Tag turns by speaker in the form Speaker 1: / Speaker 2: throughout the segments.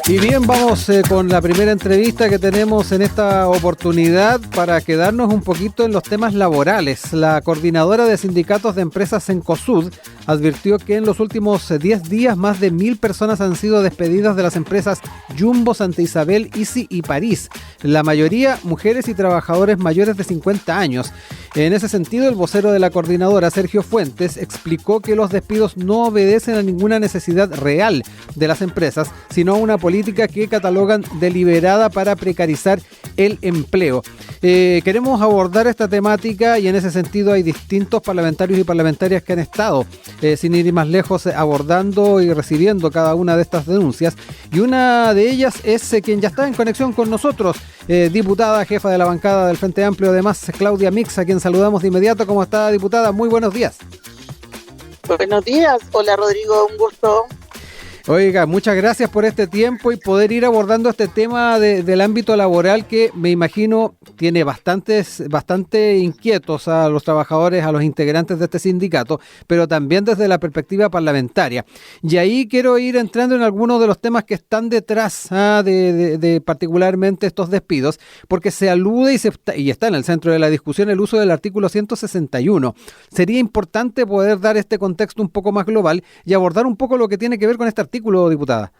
Speaker 1: Y bien, vamos con la primera entrevista que tenemos en esta oportunidad para quedarnos un poquito en los temas laborales. La coordinadora de sindicatos de empresas Cencosud advirtió que en los últimos 10 días más de 1.000 personas han sido despedidas de las empresas Jumbo, Santa Isabel, Easy y París. La mayoría mujeres y trabajadores mayores de 50 años. En ese sentido, el vocero de la coordinadora, Sergio Fuentes, explicó que los despidos no obedecen a ninguna necesidad real de las empresas, sino a una política que catalogan deliberada para precarizar el empleo. Queremos abordar esta temática y en ese sentido hay distintos parlamentarios y parlamentarias que han estado, sin ir más lejos, abordando y recibiendo cada una de estas denuncias. Y una de ellas es quien ya está en conexión con nosotros, diputada, jefa de la bancada del Frente Amplio, además, Claudia Mix, a quien saludamos de inmediato. ¿Cómo está, diputada? Muy buenos días.
Speaker 2: Buenos días. Hola, Rodrigo, un gusto.
Speaker 1: Oiga, muchas gracias por este tiempo y poder ir abordando este tema del ámbito laboral que me imagino tiene bastante inquietos a los trabajadores, a los integrantes de este sindicato, pero también desde la perspectiva parlamentaria. Y ahí quiero ir entrando en algunos de los temas que están detrás de particularmente estos despidos, porque se alude y está en el centro de la discusión el uso del artículo 161. Sería importante poder dar este contexto un poco más global y abordar un poco lo que tiene que ver con este artículo, diputada.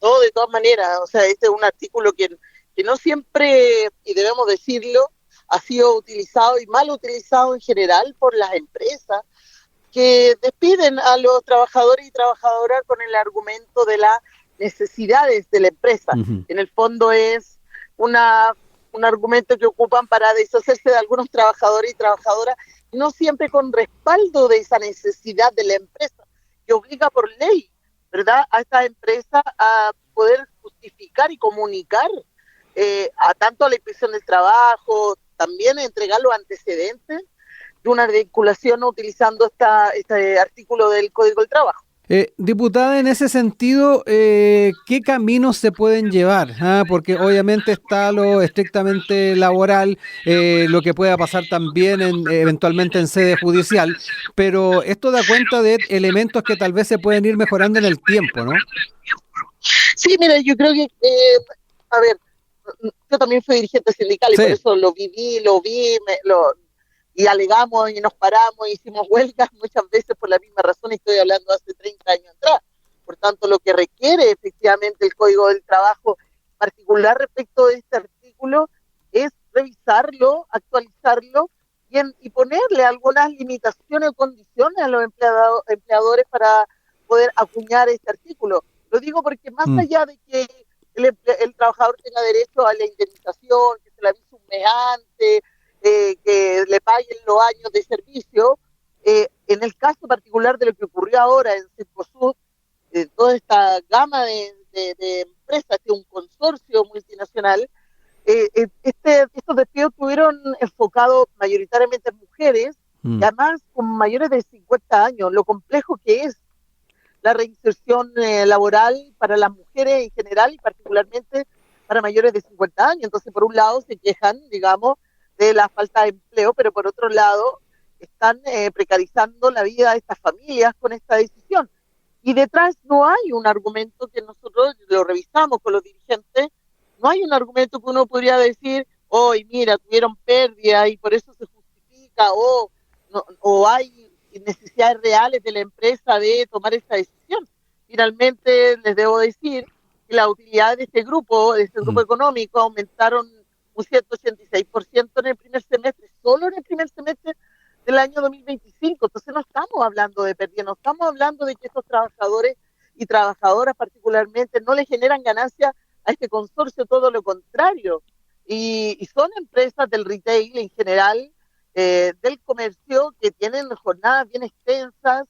Speaker 2: No, de todas maneras, o sea, este es un artículo que no siempre, y debemos decirlo, ha sido utilizado y mal utilizado en general por las empresas que despiden a los trabajadores y trabajadoras con el argumento de las necesidades de la empresa. Uh-huh. En el fondo es un argumento que ocupan para deshacerse de algunos trabajadores y trabajadoras, no siempre con respaldo de esa necesidad de la empresa, que obliga por ley, ¿verdad?, a esta empresa a poder justificar y comunicar a tanto a la Inspección del Trabajo, también entregar los antecedentes de una vinculación utilizando este artículo del Código del Trabajo.
Speaker 1: Diputada, en ese sentido, ¿qué caminos se pueden llevar? Porque obviamente está lo estrictamente laboral, lo que pueda pasar también eventualmente en sede judicial, pero esto da cuenta de elementos que tal vez se pueden ir mejorando en el tiempo, ¿no?
Speaker 2: Sí, mira, yo creo que, yo también fui dirigente sindical y sí, por eso lo vi, y alegamos y nos paramos, hicimos huelgas muchas veces por la misma razón, y estoy hablando hace 30 años atrás. Por tanto, lo que requiere efectivamente el Código del Trabajo, en particular respecto de este artículo, es revisarlo, actualizarlo y ponerle algunas limitaciones o condiciones a los empleadores para poder acuñar este artículo. Lo digo porque más allá de que el trabajador tenga derecho a la indemnización, que se le avise un mes antes, que le paguen los años de servicio, en el caso particular de lo que ocurrió ahora en Cencosud, toda esta gama de empresas, que es un consorcio multinacional, estos despidos estuvieron enfocados mayoritariamente en mujeres, y además con mayores de 50 años, lo complejo que es la reinserción laboral para las mujeres en general y particularmente para mayores de 50 años. Entonces, por un lado, se quejan, digamos, de la falta de empleo, pero por otro lado están precarizando la vida de estas familias con esta decisión. Y detrás no hay un argumento que nosotros lo revisamos con los dirigentes, no hay un argumento que uno podría decir, mira, tuvieron pérdida y por eso se justifica, o hay necesidades reales de la empresa de tomar esta decisión. Finalmente, les debo decir que la utilidad de este grupo económico, aumentaron un 186% en el primer semestre, solo en el primer semestre del año 2025. Entonces no estamos hablando de pérdida, no estamos hablando de que estos trabajadores y trabajadoras particularmente no le generan ganancia a este consorcio, todo lo contrario. Y son empresas del retail en general, del comercio, que tienen jornadas bien extensas,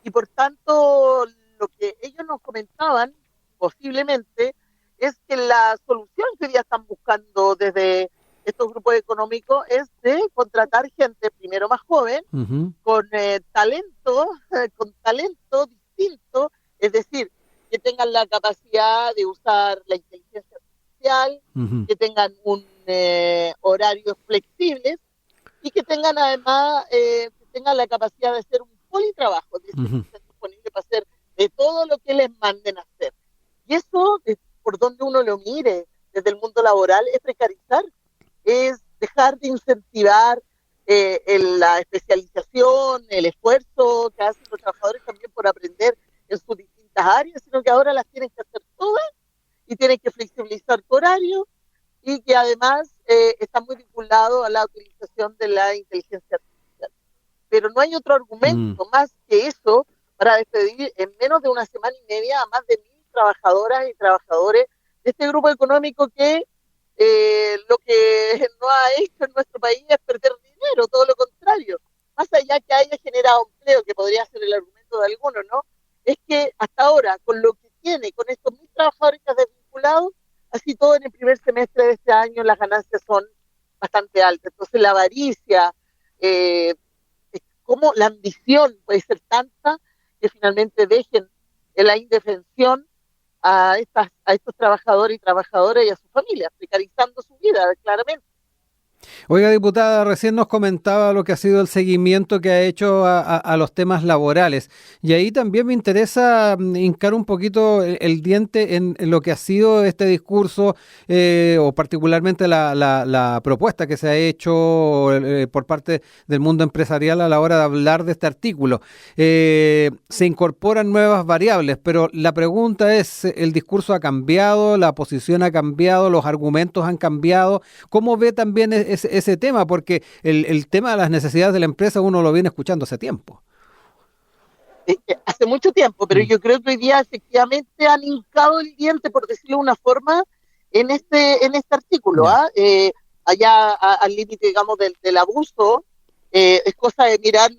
Speaker 2: y por tanto lo que ellos nos comentaban posiblemente es que la solución que hoy día están buscando desde estos grupos económicos es de contratar gente primero más joven, uh-huh, con talento distinto, es decir, que tengan la capacidad de usar la inteligencia artificial, uh-huh, que tengan horarios flexibles y que tengan además la capacidad de hacer un politrabajo, es decir, uh-huh, estar disponible para hacer de todo lo que les manden a hacer. Y eso, por donde uno lo mire, desde el mundo laboral, es precarizar, es dejar de incentivar la especialización, el esfuerzo que hacen los trabajadores también por aprender en sus distintas áreas, sino que ahora las tienen que hacer todas y tienen que flexibilizar su horario y que además está muy vinculado a la utilización de la inteligencia artificial. Pero no hay otro argumento más que eso para despedir en menos de una semana y media a más de 1.000 trabajadoras y trabajadores de este grupo económico que lo que no ha hecho en nuestro país es perder dinero, todo lo contrario. Más allá que haya generado empleo, que podría ser el argumento de algunos, ¿no? Es que hasta ahora, con lo que tiene, con estos 1.000 trabajadores que ha desvinculado, así todo en el primer semestre de este año las ganancias son bastante altas. Entonces la avaricia, como la ambición puede ser tanta que finalmente dejen en la indefensión a estos trabajadores y trabajadoras y a sus familias, precarizando su vida, claramente.
Speaker 1: Oiga, diputada, recién nos comentaba lo que ha sido el seguimiento que ha hecho a los temas laborales. Y ahí también me interesa hincar un poquito el diente en lo que ha sido este discurso o particularmente la propuesta que se ha hecho por parte del mundo empresarial a la hora de hablar de este artículo. Se incorporan nuevas variables, pero la pregunta es, ¿el discurso ha cambiado, la posición ha cambiado, los argumentos han cambiado? ¿Cómo ve también ese tema? Porque el tema de las necesidades de la empresa uno lo viene escuchando hace tiempo.
Speaker 2: Hace mucho tiempo, pero yo creo que hoy día efectivamente han hincado el diente, por decirlo de una forma, en este artículo. Allá al límite, digamos, del abuso, es cosa de mirar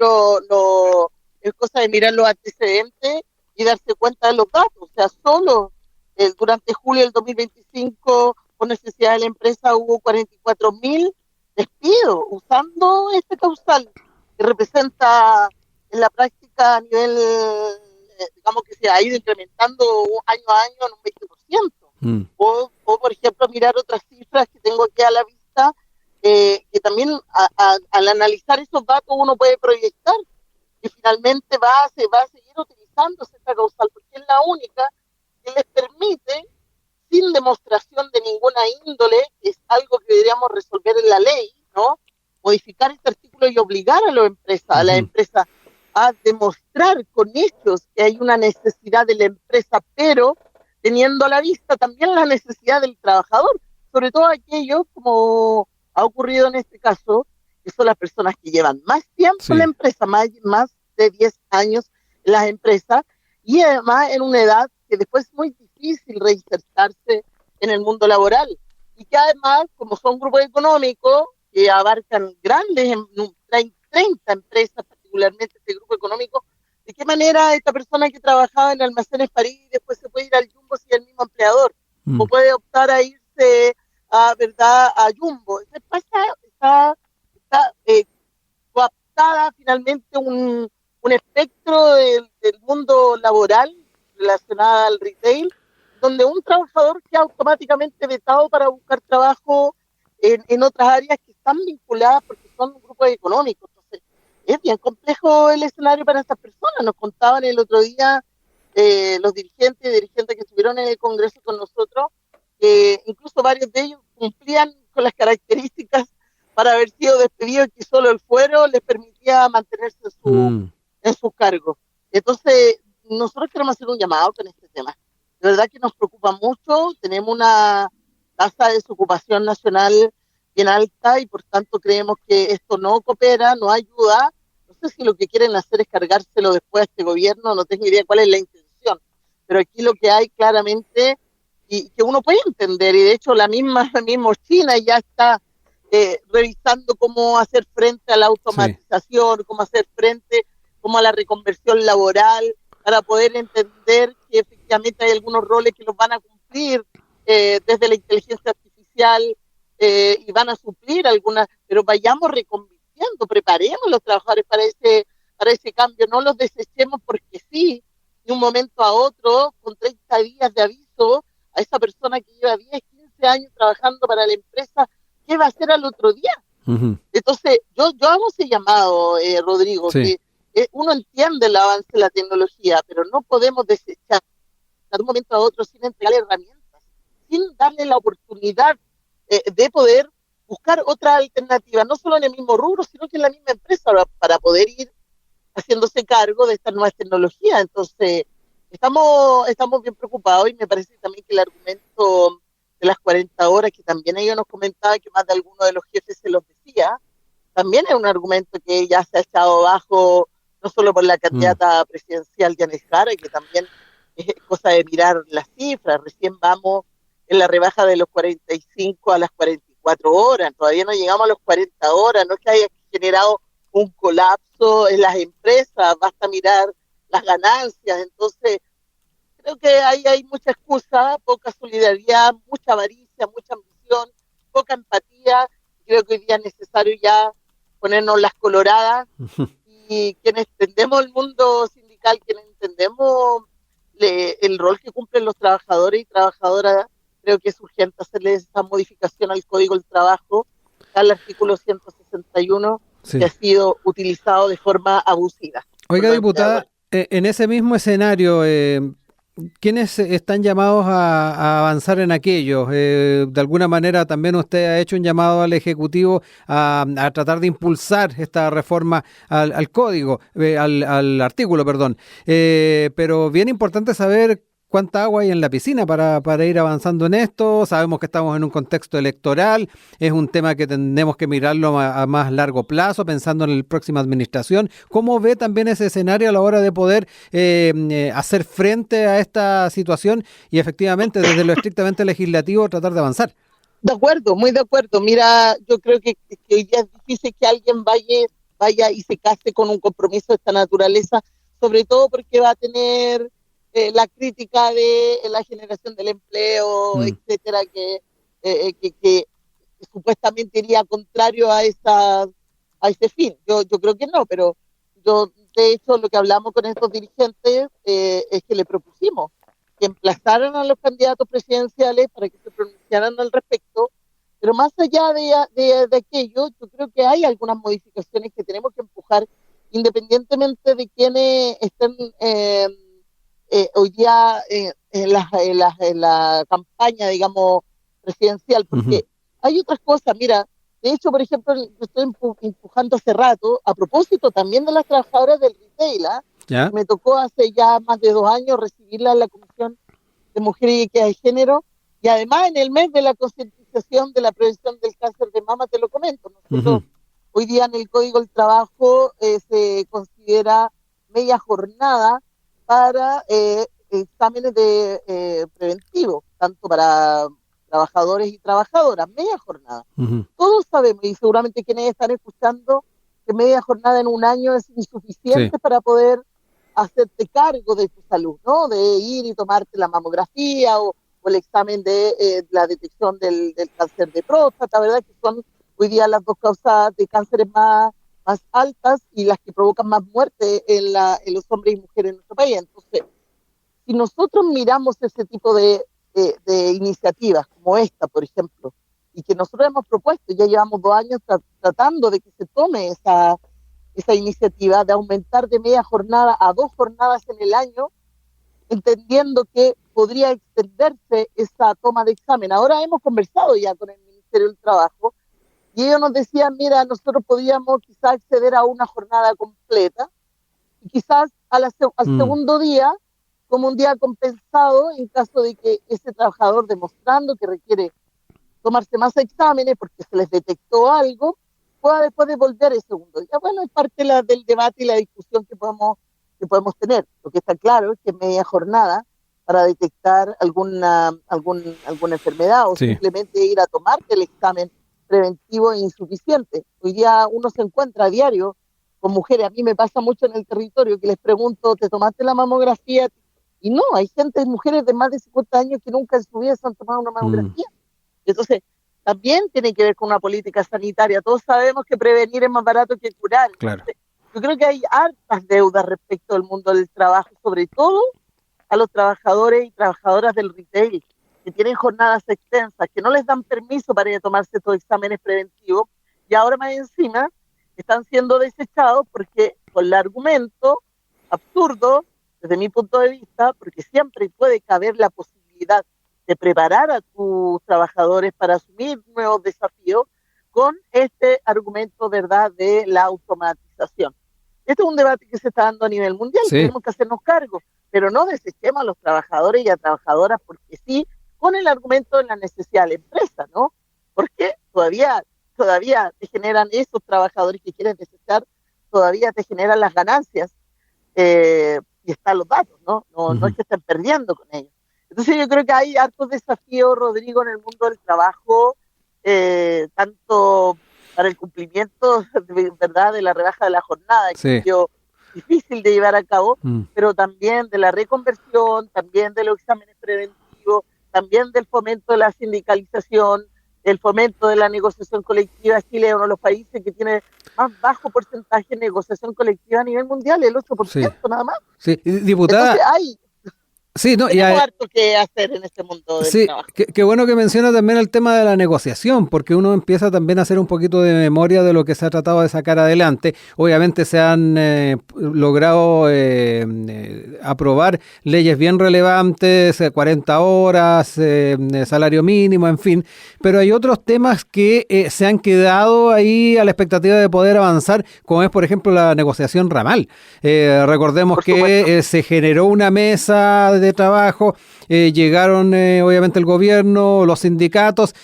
Speaker 2: es cosa de mirar los antecedentes y darse cuenta de los datos. O sea, solo durante julio del 2025, por necesidad de la empresa, hubo 44.000 despidos usando este causal, que representa en la práctica a nivel, digamos que se ha ido incrementando año a año en un 20%. O, por ejemplo, mirar otras cifras que tengo aquí a la vista, que también al analizar esos datos uno puede proyectar que finalmente va a seguir utilizándose esta causal, porque es la única que les permite, sin demostración de ninguna índole, que es algo que deberíamos resolver en la ley, ¿no? Modificar este artículo y obligar a las empresas a demostrar con hechos que hay una necesidad de la empresa, pero teniendo a la vista también la necesidad del trabajador, sobre todo aquellos, como ha ocurrido en este caso, que son las personas que llevan más tiempo en la empresa, más de 10 años en las empresas, y además en una edad que después es muy difícil reinsertarse en el mundo laboral, y que además, como son grupos económicos que abarcan grandes, 30 empresas, particularmente este grupo económico, ¿de qué manera esta persona que trabajaba en Almacenes París después se puede ir al Jumbo si es el mismo empleador? O puede optar a irse a Jumbo. Está coaptada finalmente un espectro del mundo laboral relacionado al retail, donde un trabajador queda automáticamente vetado para buscar trabajo en otras áreas que están vinculadas porque son grupos económicos. Entonces, es bien complejo el escenario para estas personas. Nos contaban el otro día los dirigentes y dirigentes que estuvieron en el Congreso con nosotros, que incluso varios de ellos cumplían con las características para haber sido despedidos y que solo el fuero les permitía mantenerse en su cargo. Entonces, nosotros queremos hacer un llamado con este tema. De verdad que nos preocupa mucho, tenemos una tasa de desocupación nacional bien alta y por tanto creemos que esto no coopera, no ayuda. No sé si lo que quieren hacer es cargárselo después a este gobierno, no tengo idea cuál es la intención, pero aquí lo que hay claramente, y que uno puede entender, y de hecho la misma China ya está revisando cómo hacer frente a la automatización, cómo hacer frente a la reconversión laboral, para poder entender que efectivamente hay algunos roles que los van a cumplir desde la inteligencia artificial y van a suplir algunas, pero vayamos reconvirtiendo, preparemos a los trabajadores para ese cambio, no los desechemos porque sí, de un momento a otro, con 30 días de aviso, a esa persona que lleva 10, 15 años trabajando para la empresa, ¿qué va a hacer al otro día? Entonces, yo hago ese llamado, Rodrigo, que uno entiende el avance de la tecnología, pero no podemos desechar de un momento a otro sin entregarle herramientas, sin darle la oportunidad de poder buscar otra alternativa, no solo en el mismo rubro, sino que en la misma empresa, para poder ir haciéndose cargo de estas nuevas tecnologías. Entonces, estamos bien preocupados y me parece también que el argumento de las 40 horas, que también ellos nos comentaban, que más de alguno de los jefes se los decía, también es un argumento que ya se ha echado abajo, no solo por la candidata presidencial Yanis Jara, que también es cosa de mirar las cifras. Recién vamos en la rebaja de los 45 a las 44 horas, todavía no llegamos a los 40 horas, no es que haya generado un colapso en las empresas, basta mirar las ganancias. Entonces creo que hay mucha excusa, poca solidaridad, mucha avaricia, mucha ambición, poca empatía. Creo que hoy día es necesario ya ponernos las coloradas y quienes entendemos el mundo sindical, quienes entendemos el rol que cumplen los trabajadores y trabajadoras, creo que es urgente hacerle esa modificación al Código del Trabajo, al artículo 161, sí, que ha sido utilizado de forma abusiva.
Speaker 1: Oiga, diputada, en ese mismo escenario, ¿quiénes están llamados a avanzar en aquello? De alguna manera también usted ha hecho un llamado al Ejecutivo a tratar de impulsar esta reforma al código, al artículo, perdón. Pero bien importante saber cuánta agua hay en la piscina para ir avanzando en esto. Sabemos que estamos en un contexto electoral, es un tema que tenemos que mirarlo a más largo plazo, pensando en la próxima administración. ¿Cómo ve también ese escenario a la hora de poder hacer frente a esta situación y efectivamente desde lo estrictamente legislativo tratar de avanzar?
Speaker 2: De acuerdo, muy de acuerdo. Mira, yo creo que hoy día es difícil que alguien vaya y se case con un compromiso de esta naturaleza, sobre todo porque va a tener la crítica de la generación del empleo, etcétera, que supuestamente iría contrario a ese fin. Yo creo que no, pero yo, de hecho, lo que hablamos con estos dirigentes es que le propusimos que emplazaran a los candidatos presidenciales para que se pronunciaran al respecto, pero más allá de aquello, yo creo que hay algunas modificaciones que tenemos que empujar, independientemente de quienes estén hoy día en la campaña, digamos, presidencial, porque hay otras cosas. Mira, de hecho, por ejemplo, yo estoy empujando hace rato, a propósito también de las trabajadoras del retail, ¿ya? Me tocó hace ya más de 2 años recibirla en la Comisión de Mujeres y Equidad de Género, y además en el mes de la concientización de la prevención del cáncer de mama, te lo comento. Nosotros hoy día en el Código del Trabajo se considera media jornada para exámenes preventivos, tanto para trabajadores y trabajadoras, media jornada. Todos sabemos, y seguramente quienes están escuchando, que media jornada en un año es insuficiente para poder hacerte cargo de tu salud, ¿no? De ir y tomarte la mamografía o el examen de la detección del cáncer de próstata, ¿verdad? Que son hoy día las 2 causas de cánceres más altas y las que provocan más muerte en los hombres y mujeres en nuestro país. Entonces, si nosotros miramos ese tipo de iniciativas como esta, por ejemplo, y que nosotros hemos propuesto, ya llevamos 2 años tratando de que se tome esa iniciativa de aumentar de media jornada a 2 jornadas en el año, entendiendo que podría extenderse esa toma de examen. Ahora hemos conversado ya con el Ministerio del Trabajo y ellos nos decían, mira, nosotros podíamos quizás acceder a una jornada completa y quizás al segundo día, como un día compensado en caso de que ese trabajador, demostrando que requiere tomarse más exámenes porque se les detectó algo, pueda después devolver el segundo día. Bueno, es parte del debate y la discusión que podemos tener. Lo que está claro es que media jornada para detectar alguna enfermedad o simplemente ir a tomarte el examen preventivo es insuficiente. Hoy día uno se encuentra a diario con mujeres, a mí me pasa mucho en el territorio, que les pregunto, ¿te tomaste la mamografía? Y no, hay mujeres de más de 50 años que nunca en su vida se han tomado una mamografía. Entonces, también tiene que ver con una política sanitaria. Todos sabemos que prevenir es más barato que curar.
Speaker 1: Claro.
Speaker 2: Entonces, yo creo que hay hartas deudas respecto al mundo del trabajo, sobre todo a los trabajadores y trabajadoras del retail, que tienen jornadas extensas, que no les dan permiso para ir a tomarse estos exámenes preventivos, y ahora más encima están siendo desechados porque con el argumento absurdo desde mi punto de vista, porque siempre puede caber la posibilidad de preparar a tus trabajadores para asumir nuevos desafíos con este argumento, ¿verdad?, de la automatización. Este es un debate que se está dando a nivel mundial,
Speaker 1: Sí.
Speaker 2: tenemos que hacernos cargo, pero no desechemos a los trabajadores y a trabajadoras porque sí, con el argumento de la necesidad de la empresa, ¿no? Porque todavía te generan esos trabajadores que quieren desechar, todavía te generan las ganancias, y están los datos, ¿no? No es que estén perdiendo con ellos. Entonces yo creo que hay hartos desafíos, Rodrigo, en el mundo del trabajo, tanto para el cumplimiento, ¿verdad?, de la rebaja de la jornada,
Speaker 1: Sí.
Speaker 2: que es difícil de llevar a cabo, pero también de la reconversión, también de los exámenes preventivos, también del fomento de la sindicalización, del fomento de la negociación colectiva. Chile es uno de los países que tiene más bajo porcentaje de negociación colectiva a nivel mundial, el 8%,
Speaker 1: Sí.
Speaker 2: nada más.
Speaker 1: Sí, diputada.
Speaker 2: Entonces
Speaker 1: Sí, no,
Speaker 2: tenemos harto que hacer en este mundo del
Speaker 1: sí,
Speaker 2: trabajo.
Speaker 1: qué bueno que menciona también el tema de la negociación, porque uno empieza también a hacer un poquito de memoria de lo que se ha tratado de sacar adelante. Obviamente se han logrado aprobar leyes bien relevantes, 40 horas, salario mínimo, en fin, pero hay otros temas que se han quedado ahí a la expectativa de poder avanzar, como es, por ejemplo, la negociación ramal. Recordemos que se generó una mesa de trabajo, llegaron obviamente el gobierno, los sindicatos,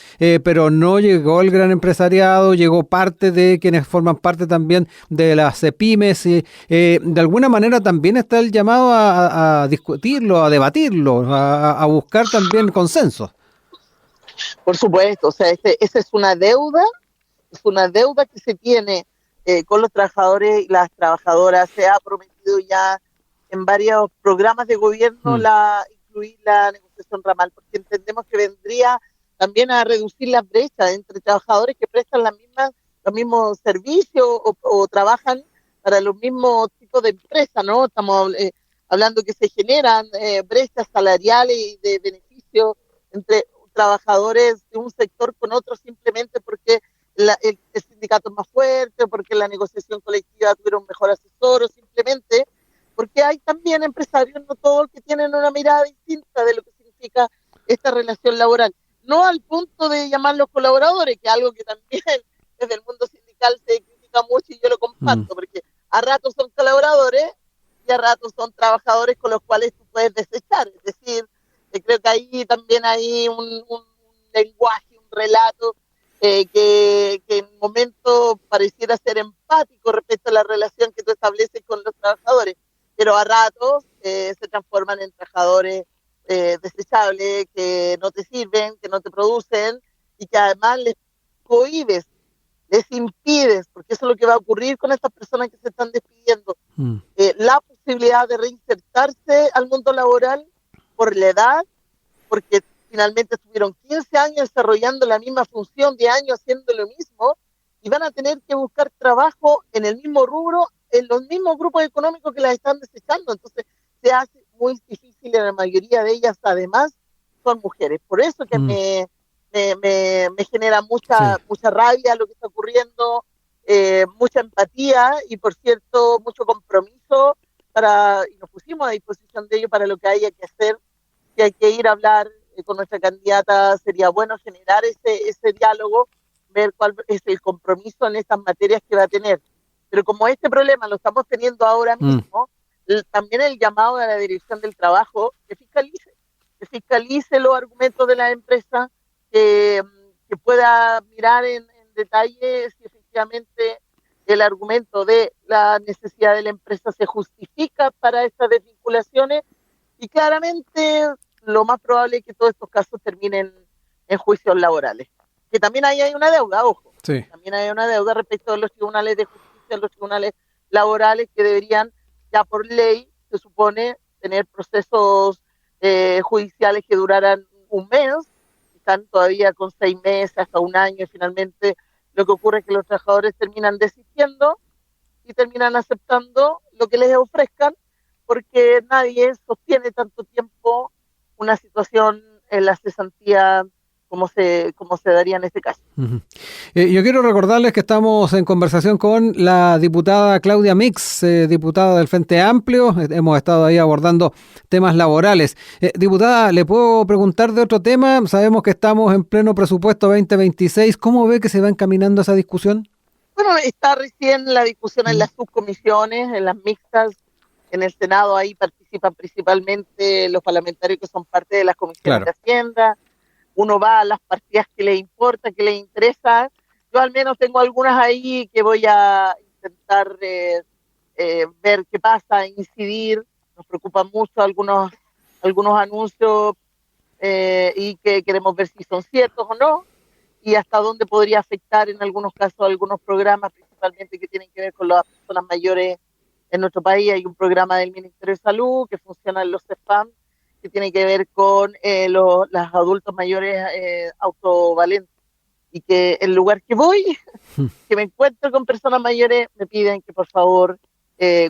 Speaker 1: pero no llegó el gran empresariado, llegó parte de quienes forman parte también de las pymes. De alguna manera también está el llamado a discutirlo, a debatirlo, a buscar también consensos.
Speaker 2: Por supuesto, o sea, esa es una deuda que se tiene con los trabajadores y las trabajadoras. Se ha prometido ya en varios programas de gobierno incluir la negociación ramal, porque entendemos que vendría también a reducir las brechas entre trabajadores que prestan los mismos servicios o trabajan para los mismos tipos de empresas, ¿no? Estamos hablando que se generan brechas salariales y de beneficios entre trabajadores de un sector con otro simplemente porque el sindicato es más fuerte, porque la negociación colectiva tuviera un mejor asesor, o simplemente porque hay también empresarios, no todos, que tienen una mirada distinta de lo que significa esta relación laboral. No al punto de llamarlos colaboradores, que es algo que también desde el mundo sindical se critica mucho y yo lo comparto, porque a ratos son colaboradores y a ratos son trabajadores con los cuales tú puedes desechar. Es decir, creo que ahí también hay un lenguaje, un relato que en un momento pareciera ser empático respecto a la relación que tú estableces con los trabajadores, pero a ratos se transforman en trabajadores desechables, que no te sirven, que no te producen y que además les cohibes, les impides, porque eso es lo que va a ocurrir con estas personas que se están despidiendo, la posibilidad de reinsertarse al mundo laboral por la edad, porque finalmente estuvieron 15 años desarrollando la misma función, 10 años haciendo lo mismo, y van a tener que buscar trabajo en el mismo rubro, en los mismos grupos económicos que las están desechando. Entonces se hace muy difícil, en la mayoría de ellas además son mujeres. Por eso que me genera mucha rabia lo que está ocurriendo, mucha empatía y, por cierto, mucho compromiso y nos pusimos a disposición de ello para lo que haya que hacer. Si hay que ir a hablar con nuestra candidata, sería bueno generar ese diálogo, ver cuál es el compromiso en estas materias que va a tener. Pero como este problema lo estamos teniendo ahora mismo, también el llamado a la Dirección del Trabajo que fiscalice los argumentos de la empresa, que pueda mirar en detalle si efectivamente el argumento de la necesidad de la empresa se justifica para estas desvinculaciones, y claramente lo más probable es que todos estos casos terminen en juicios laborales. Que también ahí hay una deuda, ojo.
Speaker 1: Sí.
Speaker 2: También hay una deuda respecto a los tribunales de justicia, los tribunales laborales, que deberían, ya por ley, se supone, tener procesos judiciales que duraran un mes. Están todavía con 6 meses, hasta un año, y finalmente lo que ocurre es que los trabajadores terminan desistiendo y terminan aceptando lo que les ofrezcan, porque nadie sostiene tanto tiempo una situación en la cesantía cómo se daría en este caso.
Speaker 1: Uh-huh. Yo quiero recordarles que estamos en conversación con la diputada Claudia Mix, diputada del Frente Amplio. Hemos estado ahí abordando temas laborales. Diputada, ¿le puedo preguntar de otro tema? Sabemos que estamos en pleno presupuesto 2026. ¿Cómo ve que se va encaminando esa discusión?
Speaker 2: Bueno, está recién la discusión en las subcomisiones, en las mixtas. En el Senado ahí participan principalmente los parlamentarios que son parte de las comisiones de Hacienda. Uno va a las partidas que le importa, que le interesa. Yo al menos tengo algunas ahí que voy a intentar ver qué pasa, incidir. Nos preocupan mucho algunos anuncios y que queremos ver si son ciertos o no, y hasta dónde podría afectar en algunos casos algunos programas, principalmente que tienen que ver con las personas mayores en nuestro país. Hay un programa del Ministerio de Salud que funciona en los CEFAM, que tiene que ver con los adultos mayores autovalentes, y que el lugar que voy, que me encuentro con personas mayores, me piden que por favor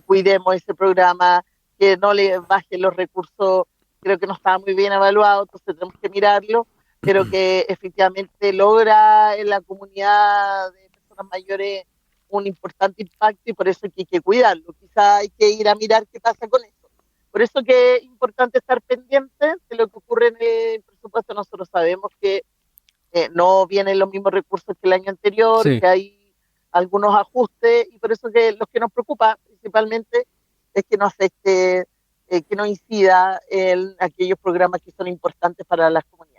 Speaker 2: cuidemos ese programa, que no le bajen los recursos. Creo que no estaba muy bien evaluado, entonces tenemos que mirarlo, pero que efectivamente logra en la comunidad de personas mayores un importante impacto, y por eso hay que cuidarlo. Quizá hay que ir a mirar qué pasa con eso. Por eso que es importante estar pendiente de lo que ocurre en el presupuesto. Nosotros sabemos que no vienen los mismos recursos que el año anterior, sí, que hay algunos ajustes, y por eso que lo que nos preocupa principalmente es que no afecte, que no incida en aquellos programas que son importantes para las comunidades.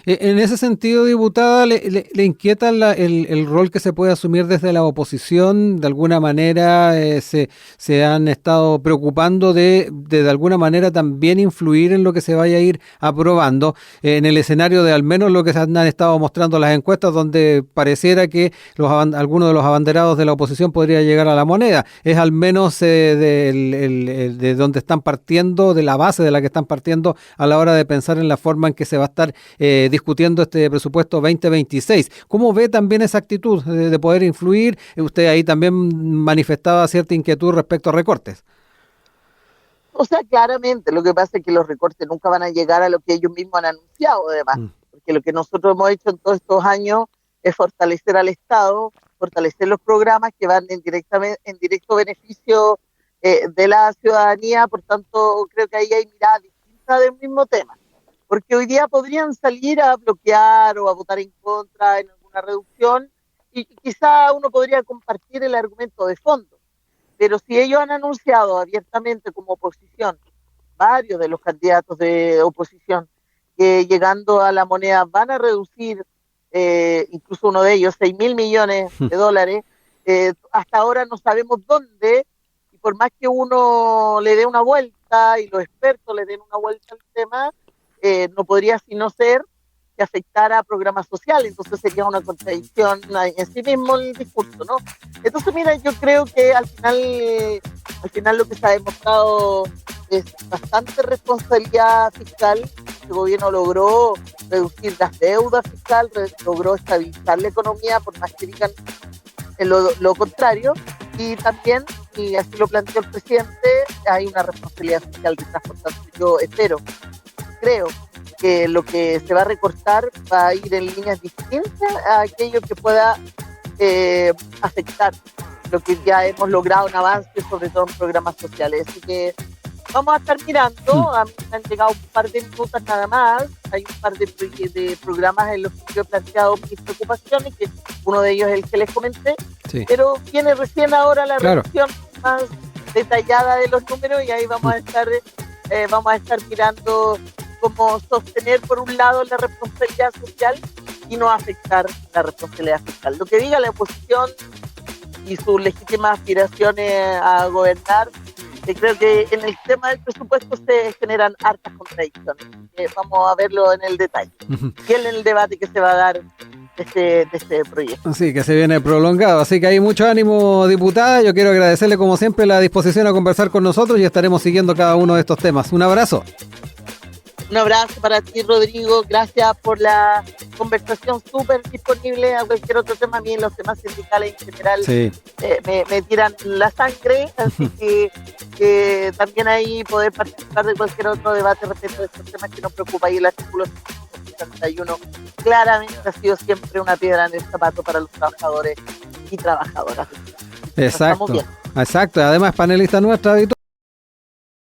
Speaker 1: En ese sentido, diputada, ¿le inquieta el rol que se puede asumir desde la oposición? De alguna manera se han estado preocupando de alguna manera también influir en lo que se vaya a ir aprobando, en el escenario de al menos lo que se han estado mostrando las encuestas, donde pareciera que algunos de los abanderados de la oposición podría llegar a la moneda. Es al menos de donde están partiendo, de la base de la que están partiendo a la hora de pensar en la forma en que se va a estar discutiendo este presupuesto 2026. ¿Cómo ve también esa actitud de poder influir? Usted ahí también manifestaba cierta inquietud respecto a recortes.
Speaker 2: O sea, claramente, lo que pasa es que los recortes nunca van a llegar a lo que ellos mismos han anunciado, además, porque lo que nosotros hemos hecho en todos estos años es fortalecer al Estado, fortalecer los programas que van en directo beneficio de la ciudadanía. Por tanto, creo que ahí hay miradas distintas del mismo tema, porque hoy día podrían salir a bloquear o a votar en contra en alguna reducción, y quizá uno podría compartir el argumento de fondo, pero si ellos han anunciado abiertamente como oposición, varios de los candidatos de oposición, que llegando a la moneda van a reducir, incluso uno de ellos, 6.000 millones de dólares, hasta ahora no sabemos dónde, y por más que uno le dé una vuelta y los expertos le den una vuelta al tema, no podría sino ser que afectara a programas sociales. Entonces sería una contradicción en sí mismo el discurso, ¿no? Entonces, mira, yo creo que al final lo que se ha demostrado es bastante responsabilidad fiscal. El gobierno logró reducir las deudas fiscales, logró estabilizar la economía, por más que digan lo contrario, y también, y así lo planteó el presidente, hay una responsabilidad fiscal detrás. Por tanto, yo creo que lo que se va a recortar va a ir en líneas distintas a aquello que pueda afectar lo que ya hemos logrado en avance, sobre todo en programas sociales. Así que vamos a estar mirando. A mí me han llegado un par de minutos nada más. Hay un par de programas en los que yo he planteado mis preocupaciones, que uno de ellos es el que les comenté, sí, pero viene recién ahora la revisión más detallada de los números, y ahí vamos a estar mirando cómo sostener por un lado la responsabilidad social y no afectar la responsabilidad fiscal. Lo que diga la oposición y sus legítimas aspiraciones a gobernar, creo que en el tema del presupuesto se generan hartas contradicciones. Vamos a verlo en el detalle y en el debate que se va a dar de este proyecto.
Speaker 1: Sí, que se viene prolongado, así que hay mucho ánimo, diputada. Yo quiero agradecerle como siempre la disposición a conversar con nosotros, y estaremos siguiendo cada uno de estos temas. Un abrazo.
Speaker 2: Un abrazo para ti, Rodrigo. Gracias por la conversación, súper disponible a cualquier otro tema. A mí los temas sindicales en general, sí, me tiran la sangre, así que también ahí poder participar de cualquier otro debate respecto de estos temas que nos preocupa, y el artículo 61 claramente ha sido siempre una piedra en el zapato para los trabajadores y trabajadoras.
Speaker 1: Exacto, exacto. Además, panelista nuestra habitual.